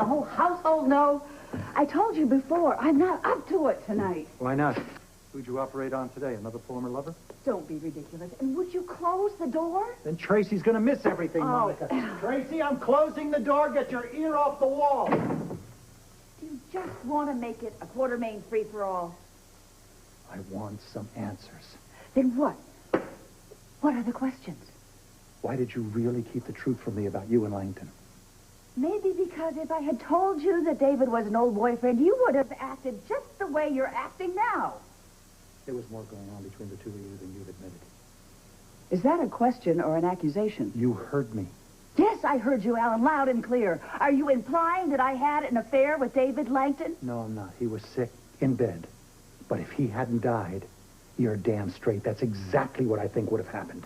the whole household know? I told you before, I'm not up to it tonight. Why not? Who'd you operate on today? Another former lover? Don't be ridiculous. And would you close the door? Then Tracy's gonna miss everything, Monica. Tracy, I'm closing the door. Get your ear off the wall. Do you just want to make it a Quarter Main free-for-all? I want some answers. Then what? What are the questions? Why did you really keep the truth from me about you and Langton? Maybe because if I had told you that David was an old boyfriend, you would have acted just the way you're acting now. There was more going on between the two of you than you've admitted. Is that a question or an accusation? You heard me. Yes, I heard you, Alan, loud and clear. Are you implying that I had an affair with David Langton? No, I'm not. He was sick, in bed. But if he hadn't died, you're damn straight. That's exactly what I think would have happened.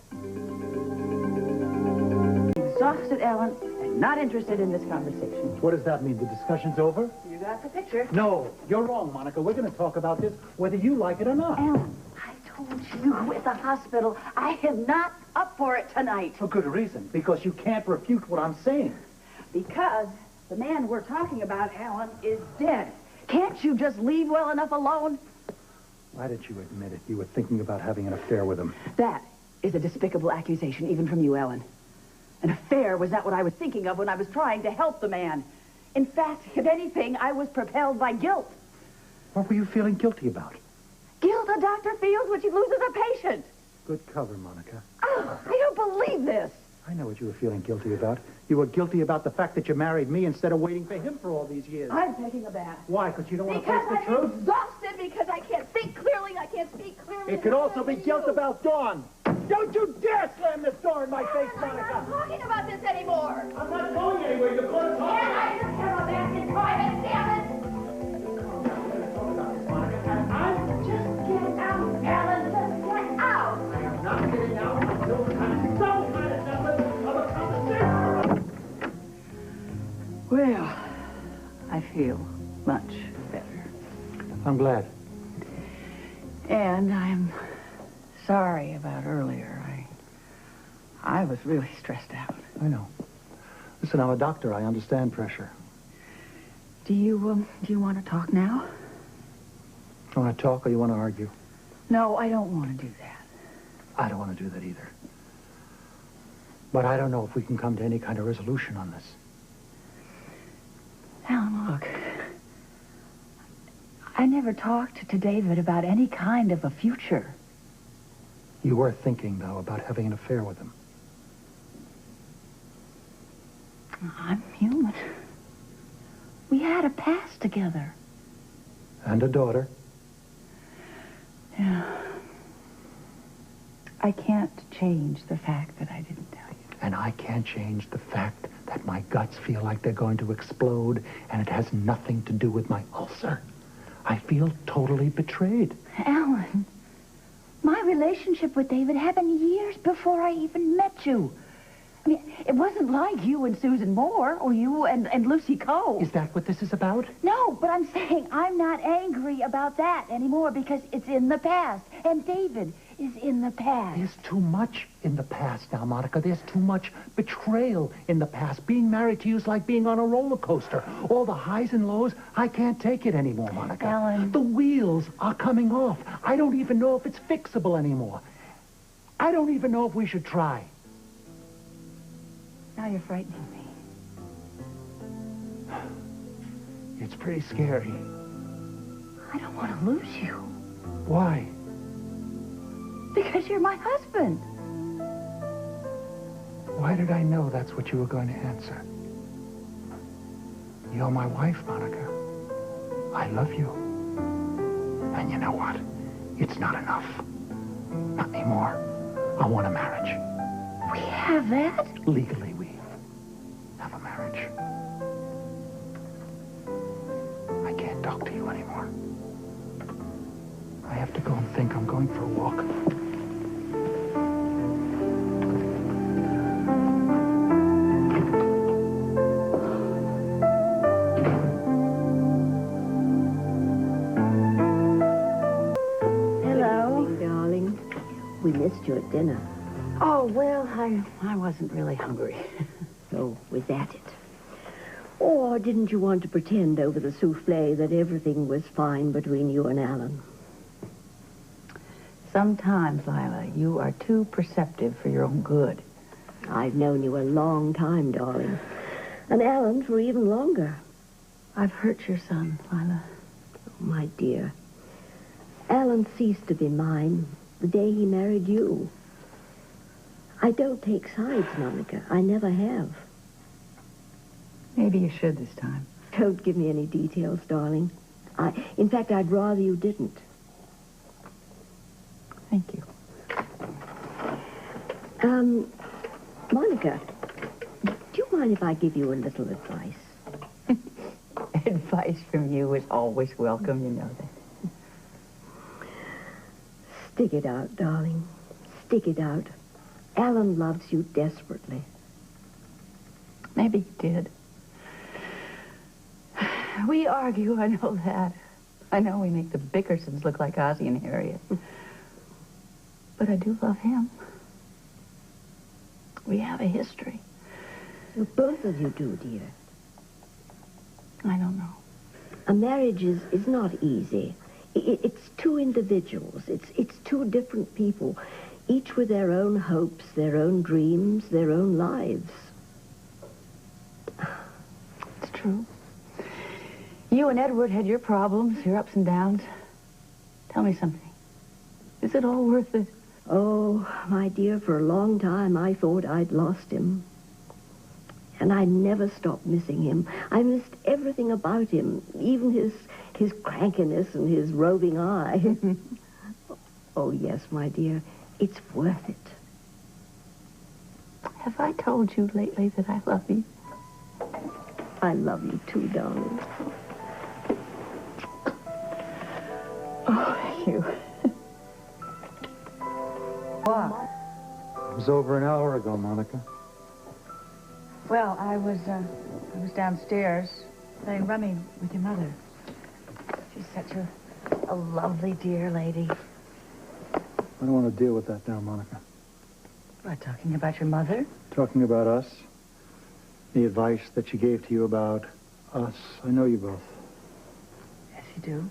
Exhausted, Alan, and not interested in this conversation. What does that mean? The discussion's over? You got the picture. No, you're wrong, Monica. We're going to talk about this whether you like it or not. Alan, I told you at the hospital I am not up for it tonight. For good reason. Because you can't refute what I'm saying. Because the man we're talking about, Alan, is dead. Can't you just leave well enough alone? Why did you admit it? You were thinking about having an affair with him. That is a despicable accusation, even from you, Alan. An affair was not what I was thinking of when I was trying to help the man. In fact, if anything, I was propelled by guilt. What were you feeling guilty about? Guilt a doctor feels when she loses a patient. Good cover, Monica. Oh, I don't believe this. I know what you were feeling guilty about. You were guilty about the fact that you married me instead of waiting for him for all these years. I'm taking a bath. Why? Because you don't want to Because face the I'm truth? exhausted, because I can't think clearly, I can't speak clearly. It could also be guilt about Dawn. Don't you dare slam this door in my face, I'm Monica. not talking about this anymore. I'm not going anywhere. You're going to talk Can about I just have a bath in private, damn it? I'm Just get out, Alan, just get out. not getting out until some kind of semblance of a conversation. Well, I feel much better. I'm glad. And I'm sorry about earlier. I was really stressed out. I know. Listen, I'm a doctor. I understand pressure. Do you want to talk now? You want to talk or you want to argue? No, I don't want to do that. I don't want to do that either. But I don't know if we can come to any kind of resolution on this. Alan, look. I never talked to David about any kind of a future. You were thinking, though, about having an affair with him. I'm human. We had a past together. And a daughter. Yeah. I can't change the fact that I didn't tell you. And I can't change the fact that my guts feel like they're going to explode, and it has nothing to do with my ulcer. I feel totally betrayed. Alan, my relationship with David happened years before I even met you. I mean, it wasn't like you and Susan Moore, or you and Lucy Coe. Is that what this is about? No, but I'm saying I'm not angry about that anymore because it's in the past. And David is in the past. There's too much in the past now, Monica. There's too much betrayal in the past. Being married to you is like being on a roller coaster. All the highs and lows, I can't take it anymore, Monica. Alan. The wheels are coming off. I don't even know if it's fixable anymore. I don't even know if we should try. Now you're frightening me. It's pretty scary. I don't want to lose you. Why? Because you're my husband. Why did I know that's what you were going to answer? You're my wife, Monica. I love you. And you know what? It's not enough. Not anymore. I want a marriage. We have that? Legally, we have a marriage. I can't talk to you anymore. I have to go and think. I'm going for a walk. Hello. Darling, we missed you at dinner. Oh, well, I wasn't really hungry. So, was that it? Or didn't you want to pretend over the souffle that everything was fine between you and Alan? Sometimes, Lila, you are too perceptive for your own good. I've known you a long time, darling. And Alan for even longer. I've hurt your son, Lila. Oh, my dear. Alan ceased to be mine the day he married you. I don't take sides, Monica. I never have. Maybe you should this time. Don't give me any details, darling. In fact, I'd rather you didn't. Thank you. Monica, do you mind if I give you a little advice? Advice from you is always welcome, you know that. Stick it out, darling. Stick it out. Alan loves you desperately. Maybe he did. We argue, I know that. I know we make the Bickersons look like Ozzie and Harriet. But I do love him. We have a history. Well, both of you do, dear. I don't know. A marriage is not easy. It's two individuals. It's two different people, each with their own hopes, their own dreams, their own lives. It's true. You and Edward had your problems, your ups and downs. Tell me something. Is it all worth it? Oh, my dear, for a long time I thought I'd lost him. And I never stopped missing him. I missed everything about him, even his crankiness and his roving eye. Oh, yes, my dear, it's worth it. Have I told you lately that I love you? I love you too, darling. Oh, you. What? It was over an hour ago, Monica. Well, I was downstairs playing rummy with your mother. She's such a lovely, dear lady. I don't want to deal with that now, Monica. What, talking about your mother? Talking about us, the advice that she gave to you about us. I know you both. Yes, you do.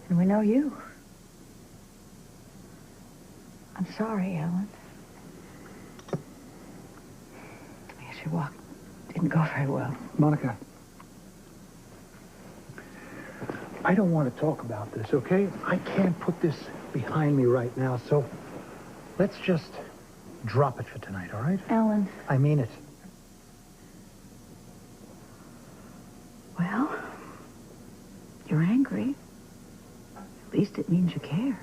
And we know you. I'm sorry, Ellen. I guess your walk didn't go very well. Monica, I don't want to talk about this, okay? I can't put this behind me right now, so let's just drop it for tonight, all right? Ellen. I mean it. Well, you're angry. At least it means you care.